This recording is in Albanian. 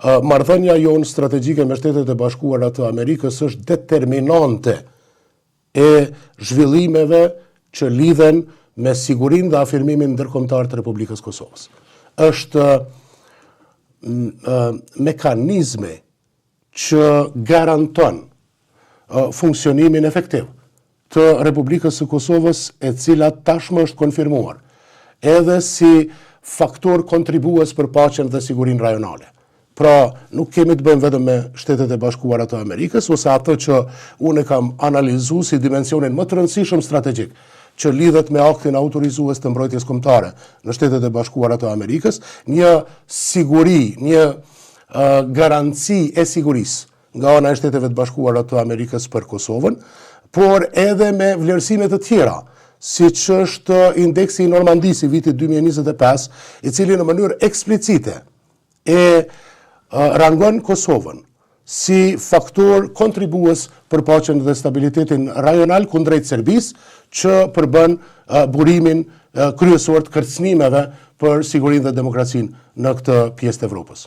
marrëdhënia jonë strategjike me Shtetet e Bashkuara të Amerikës është determinante e zhvillimeve që lidhen me sigurinë dhe afirmimin ndërkombëtar të Republikës Kosovës. Është mekanizmi që garanton funksionimin efektiv të Republikës së Kosovës, e cila tashmë është konfirmuar edhe si faktor kontribues për paqen dhe sigurinë rajonale. Pra, nuk kemi të bëjmë vetëm me Shtetet e Bashkuara të Amerikës, ose atë që unë kam analizuar si dimensionin më të rëndësishëm strategjik që lidhet me aktin autorizues të mbrojtjes kombëtare në Shtetet e Bashkuara të Amerikës, një siguri, një garanci e sigurisë nga ana e Shteteve të Bashkuara të Amerikës për Kosovën, por edhe me vlerësime të tjera, siç është indeksi i Normandis i vitit 2025, i cili në mënyrë eksplicite rangon Kosovën si faktor kontribues për paqen dhe stabilitetin rajonal kundrejt Serbisë, që përbën burimin kryesor të kërcënimeve për sigurinë dhe demokracinë në këtë pjesë të Evropës.